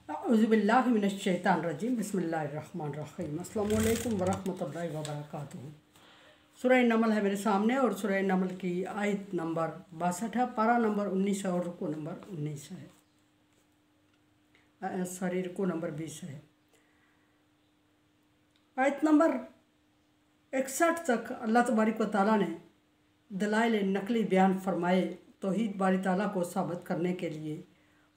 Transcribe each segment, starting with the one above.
औज़ुबिल्लाहि मिनश्शैतानिर्रजीम बिस्मिल्लाहिर्रहमानिर्रहीम अस्सलामु अलैकुम वरहमतुल्लाहि वबरकातुहू। सूरह नमल है मेरे सामने और सूरह नमल की आयत नंबर 62 है, पारा नंबर 19 है और रुकू नंबर 19 है, रुकू नंबर 20 है। आयत नंबर 61 तक अल्लाह तबारक व तआला ने दलाइल नकली बयान फरमाए तौहीद बारी ताला को साबित करने के लिए।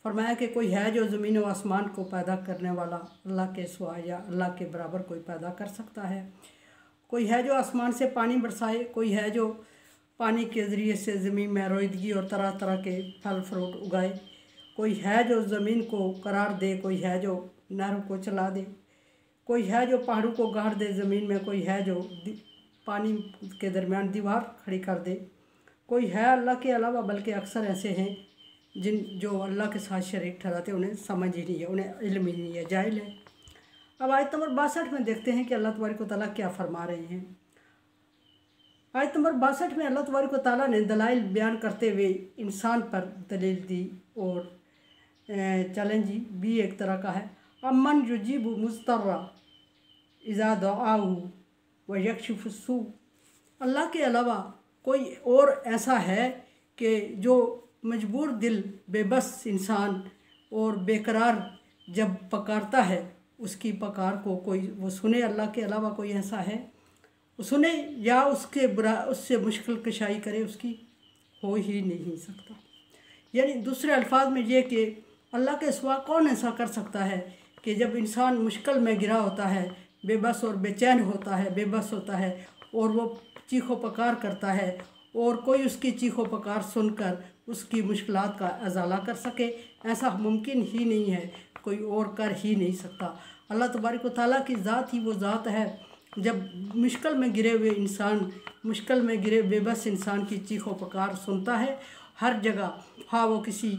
फरमाया कि कोई है जो ज़मीन व आसमान को पैदा करने वाला अल्लाह के सिवा या अल्लाह के बराबर कोई पैदा कर सकता है। कोई है जो आसमान से पानी बरसाए, कोई है जो पानी के ज़रिए से ज़मीन में रोईदगी और तरह तरह के फल फ्रूट उगाए। कोई है जो ज़मीन को करार दे, कोई है जो नहरों को चला दे, कोई है जो पहाड़ों को गाड़ दे ज़मीन में, कोई है जो पानी के दरमियान दीवार खड़ी कर दे। कोई है अल्लाह के अलावा, बल्कि अक्सर ऐसे हैं जो अल्लाह के साथ शरीक ठहराते, उन्हें समझ ही नहीं है, उन्हें इल्म ही नहीं है, जाहिल है। अब आयत नंबर 62 में देखते हैं कि अल्लाह तबारक व तआला क्या फरमा रहे हैं। आयत नंबर 62 में अल्लाह तबारक व तआला ने दलाइल बयान करते हुए इंसान पर दलील दी और चैलेंज भी एक तरह का है। अमन युजीबु मुज़तर्रा इज़ा दुआहु व यक्शिफु सू। अल्लाह के अलावा कोई और ऐसा है कि जो मजबूर दिल बेबस इंसान और बेकरार जब पकारता है उसकी पकार को कोई वो सुने। अल्लाह के अलावा कोई ऐसा है वो सुने या उससे मुश्किल कशाई करे, उसकी हो ही नहीं सकता। यानी दूसरे अल्फाज में ये कि अल्लाह के सिवा कौन ऐसा कर सकता है कि जब इंसान मुश्किल में गिरा होता है, बेबस और बेचैन होता है, बेबस होता है और वो चीखो पकार करता है और कोई उसकी चीखो पकार सुनकर उसकी मुश्किलात का अजाला कर सके। ऐसा मुमकिन ही नहीं है, कोई और कर ही नहीं सकता। अल्लाह तबारक व तआला की ज़ात ही वो ज़ात है, जब मुश्किल में गिरे हुए इंसान, मुश्किल में गिरे बेबस इंसान की चीखो पकार सुनता है हर जगह। हाँ वो किसी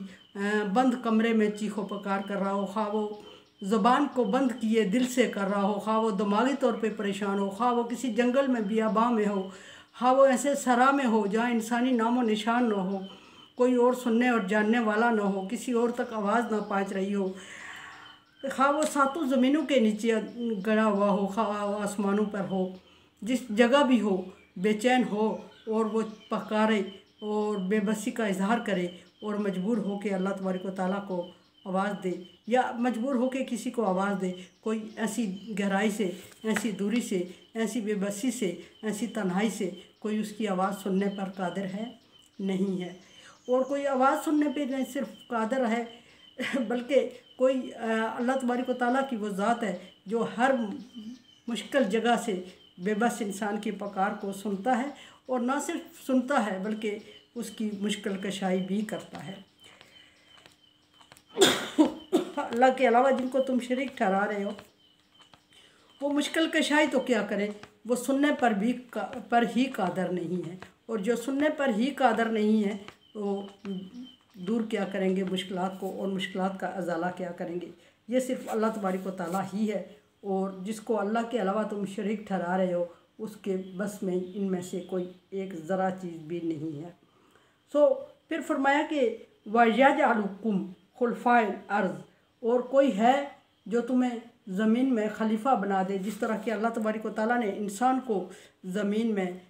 बंद कमरे में चीखो पकार कर रहा हो, हाँ वो ज़बान को बंद किए दिल से कर रहा हो, हाँ वो दिमागी तौर पे परेशान हो, हाँ वो किसी जंगल में बियाबां में हो, हाँ वो ऐसे सरा में हो जहाँ इंसानी नामो निशान न हो, कोई और सुनने और जानने वाला न हो, किसी और तक आवाज़ ना पहुँच रही हो, हाँ वो सातों ज़मीनों के नीचे गड़ा हुआ हो, हाँ वो आसमानों पर हो, जिस जगह भी हो बेचैन हो और वो पकारे और बेबसी का इजहार करे और मजबूर हो के अल्लाह तबारक व तआला को आवाज़ दे या मजबूर हो के किसी को आवाज़ दे, कोई ऐसी गहराई से, ऐसी दूरी से, ऐसी बेबसी से, ऐसी तन्हाई से कोई उसकी आवाज़ सुनने पर कादिर है नहीं है। और कोई आवाज़ सुनने पे नहीं सिर्फ कादिर है बल्कि कोई अल्लाह तबारक व तआला की वो ज़ात है जो हर मुश्किल जगह से बेबस इंसान की पुकार को सुनता है और ना सिर्फ सुनता है बल्कि उसकी मुश्किल कशाई भी करता है। अल्लाह के अलावा जिनको तुम शरीक ठहरा रहे हो वो मुश्किल कशाई तो क्या करें, वो सुनने पर ही कादर नहीं है, और जो सुनने पर ही कादर नहीं है वो दूर क्या करेंगे मुश्किलात को, और मुश्किलात का अजाला क्या करेंगे। ये सिर्फ अल्लाह तबारक व तआला ही है, और जिसको अल्लाह के अलावा तुम शरीक ठहरा रहे हो उसके बस में इनमें से कोई एक ज़रा चीज़ भी नहीं है। फिर फरमाया कि वयजअलकुम खुलफाए अर्ज़, और कोई है जो तुम्हें ज़मीन में खलीफा बना दे। जिस तरह कि अल्लाह तबारक व तआला ने इंसान को ज़मीन में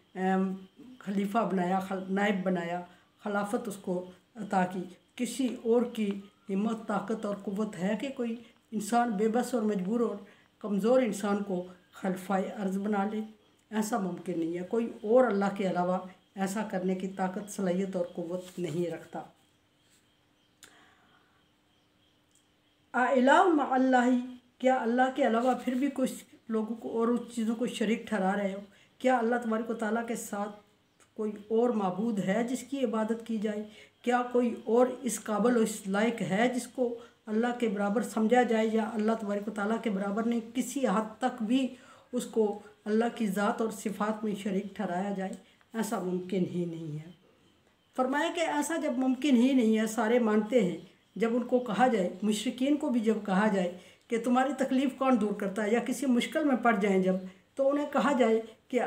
खलीफा बनाया, नायब बनाया, खिलाफत उसको अता की। किसी और की हिम्मत, ताकत और क़ुव्वत है कि कोई इंसान बेबस और मजबूर और कमज़ोर इंसान को खलीफाए अर्ज़ बना ले? ऐसा मुमकिन नहीं है। कोई और अल्लाह के अलावा ऐसा करने की ताकत, सलाहियत और क़ुव्वत नहीं रखता। इलाह मअल्लाह, क्या अल्लाह के अलावा फिर भी कुछ लोगों को और उस चीज़ों को शरीक ठहरा रहे हो? क्या अल्लाह तबारक व तआला के साथ कोई और माबूद है जिसकी इबादत की जाए? क्या कोई और इस काबिल और इस लायक है जिसको अल्लाह के बराबर समझा जाए, या अल्लाह तबारक व तआला के बराबर नहीं किसी हद तक भी उसको अल्लाह की ज़ात और सिफ़ात में शरीक ठहराया जाए? ऐसा मुमकिन ही नहीं है। फरमाया कि ऐसा जब मुमकिन ही नहीं है, सारे मानते हैं, जब उनको कहा जाए, मुशरिकीन को भी जब कहा जाए कि तुम्हारी तकलीफ़ कौन दूर करता है, या किसी मुश्किल में पड़ जाएं जब, तो उन्हें कहा जाए कि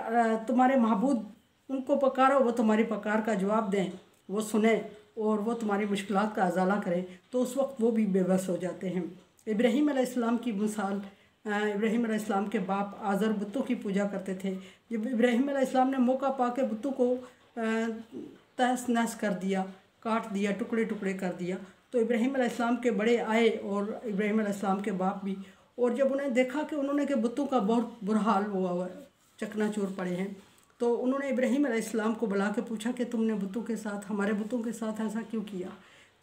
तुम्हारे महबूद, उनको पकारो, वो तुम्हारी पकार का जवाब दें, वो सुने और वो तुम्हारी मुश्किलात का अजाला करें, तो उस वक्त वो भी बेबस हो जाते हैं। इब्राहीम अलैहिस्सलाम की मिसाल, इब्राहीम अलैहिस्सलाम के बाप आज़र बुतों की पूजा करते थे। जब इब्राहीम अलैहिस्सलाम ने मौका पा के बुतों को तहस नहस कर दिया, काट दिया, टुकड़े टुकड़े कर दिया, तो इब्राहीम अलैहिस्सलाम के बड़े आए और इब्राहीम अलैहिस्सलाम के बाप भी, और जब उन्हें देखा कि उन्होंने के बुतों का बहुत बुरा हाल हुआ है, चकनाचूर पड़े हैं, तो उन्होंने इब्राहीम अलैहिस्सलाम को बुला के पूछा कि तुमने बुतों के साथ, हमारे बुतों के साथ ऐसा क्यों किया।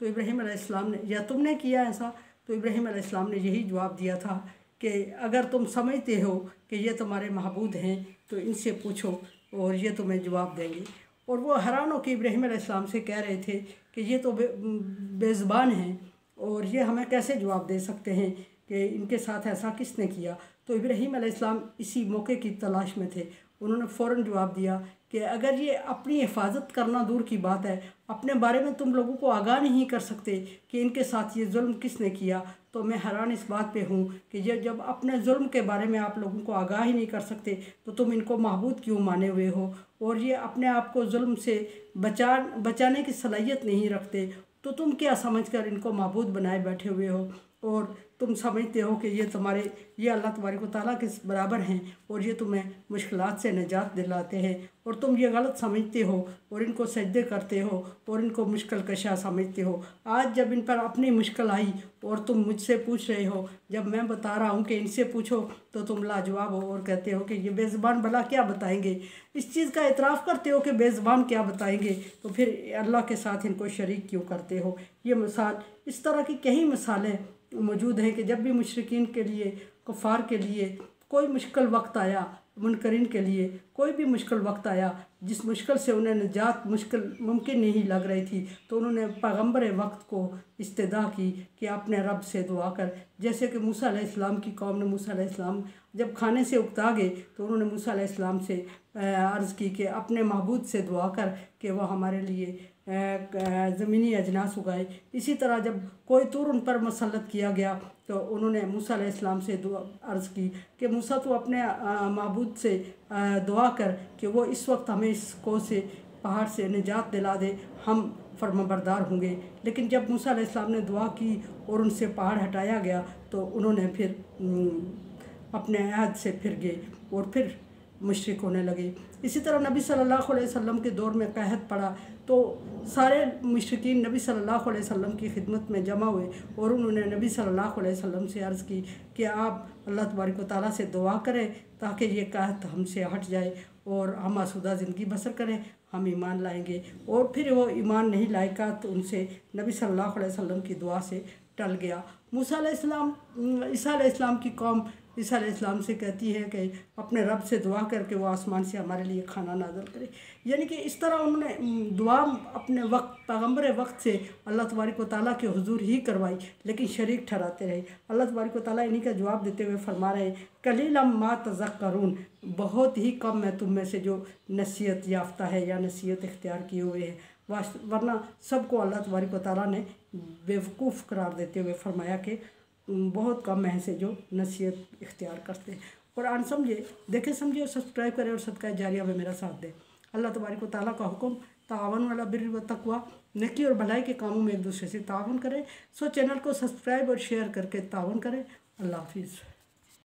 तो इब्राहीम अलैहिस्सलाम ने, या तुमने किया ऐसा, तो इब्राहीम अलैहिस्सलाम ने यही जवाब दिया था कि अगर तुम समझते हो कि ये तुम्हारे महबूद हैं तो इनसे पूछो और ये तुम्हें जवाब देंगे। और वो हैरान हो कि इब्राहीम अलैहिस्सलाम से कह रहे थे कि ये तो बेज़बान हैं और ये हमें कैसे जवाब दे सकते हैं कि इनके साथ ऐसा किसने किया। तो इब्राहीम अलैहिस्सलाम इसी मौके की तलाश में थे। उन्होंने फ़ौरन जवाब दिया कि अगर ये अपनी हिफाजत करना दूर की बात है, अपने बारे में तुम लोगों को आगाह नहीं कर सकते कि इनके साथ ये जुल्म किसने किया, तो मैं हैरान इस बात पे हूँ कि ये जब अपने जुल्म के बारे में आप लोगों को आगाह ही नहीं कर सकते तो तुम इनको महबूद क्यों माने हुए हो, और ये अपने आप को जुल्म से बचाने की सलाहियत नहीं रखते, तो तुम क्या समझकर इनको महबूद बनाए बैठे हुए हो, और तुम समझते हो कि ये अल्लाह तबारक व तआला के बराबर हैं और ये तुम्हें मुश्किलात से निजात दिलाते हैं, और तुम ये गलत समझते हो और इनको सजदे करते हो और इनको मुश्किल कशा समझते हो। आज जब इन पर अपनी मुश्किल आई और तुम मुझसे पूछ रहे हो, जब मैं बता रहा हूँ कि इनसे पूछो, तो तुम लाजवाब हो और कहते हो कि ये बेज़बान भला क्या बताएंगे। इस चीज़ का इतराफ़ करते हो कि बेज़बान क्या बताएंगे, तो फिर अल्लाह के साथ इनको शरीक क्यों करते हो। ये मिसाल, इस तरह की कई मिसालें मौजूद हैं कि जब भी मुशरिकीन के लिए, कुफ़ार के लिए कोई मुश्किल वक्त आया, मुनकरीन के लिए कोई भी मुश्किल वक्त आया जिस मुश्किल से उन्हें निजात मुश्किल मुमकिन नहीं लग रही थी, तो उन्होंने पैगम्बर वक्त को इस्तदा की कि अपने रब से दुआ कर। जैसे कि मूसा अलैहिस्सलाम की कौम ने, मूसा अलैहिस्सलाम जब खाने से उकता गए तो उन्होंने मूसा अलैहिस्सलाम से अर्ज़ की कि अपने महबूद से दुआ कर कि वह हमारे लिए ज़मीनी अजनास उगाए। इसी तरह जब कोई तूर उन पर मुसल्लत किया गया तो उन्होंने मूसा अलैहिस्सलाम से दुआ अर्ज़ की कि मूसा तो अपने माबूद से दुआ कर कि वो इस वक्त हमें इस को से पहाड़ से निजात दिला दे, हम फर्माबरदार होंगे। लेकिन जब मूसा अलैहिस्सलाम ने दुआ की और उनसे पहाड़ हटाया गया तो उन्होंने फिर अपने अहद से फिर गए और फिर मुशरिक होने लगे। इसी तरह नबी सल्लल्लाहु अलैहि वसल्लम के दौर में कहत पड़ा तो सारे मुशरिकीन नबी सल्लल्लाहु अलैहि वसल्लम की खिदमत में जमा हुए और उन्होंने नबी सल्लल्लाहु अलैहि वसल्लम से अर्ज़ की कि आप अल्लाह तबारक व तआला से दुआ करें ताकि ये कहत हमसे हट जाए और हम आसूदा ज़िंदगी बसर करें, हम ईमान लाएंगे। और फिर वो ईमान नहीं लाएगा तो उनसे नबी सल्लल्लाहु अलैहि वसल्लम की दुआ से टल गया। मूसा अलैहिस्सलाम, ईसा अलैहिस्सलाम की कौम ईसा अलैहिस्सलाम से कहती है कि अपने रब से दुआ करके वो आसमान से हमारे लिए खाना नाज़िल करे। यानी कि इस तरह उन्होंने दुआ अपने वक्त पैगम्बर वक्त से अल्लाह तबारक व तआला के हुजूर ही करवाई, लेकिन शरीक ठहराते रहे। अल्लाह तबारक व तआला इन्हीं का जवाब देते हुए फरमा रहे हैं, कलीलम मा तज़क्करून, बहुत ही कम है तुम में से जो नसीहत याफ्ता है या नसीहत इख्तियार किए हुए हैं, वरना सबको अल्लाह तबारक व तआला ने बेवकूफ़ करार देते हुए फरमाया कि बहुत कम है से जो नसीहत इख्तियार करते हैं। कुरान समझे, देखे समझे और सब्सक्राइब करें और सदका जारिया में मेरा साथ दें। अल्लाह तबारक व तआला का हुक्म, तावन वाला बिर्र व तक़वा, नेकी और भलाई के कामों में एक दूसरे से तावन करें। सो चैनल को सब्सक्राइब और शेयर करके तावन करें। अल्लाह हाफिज़।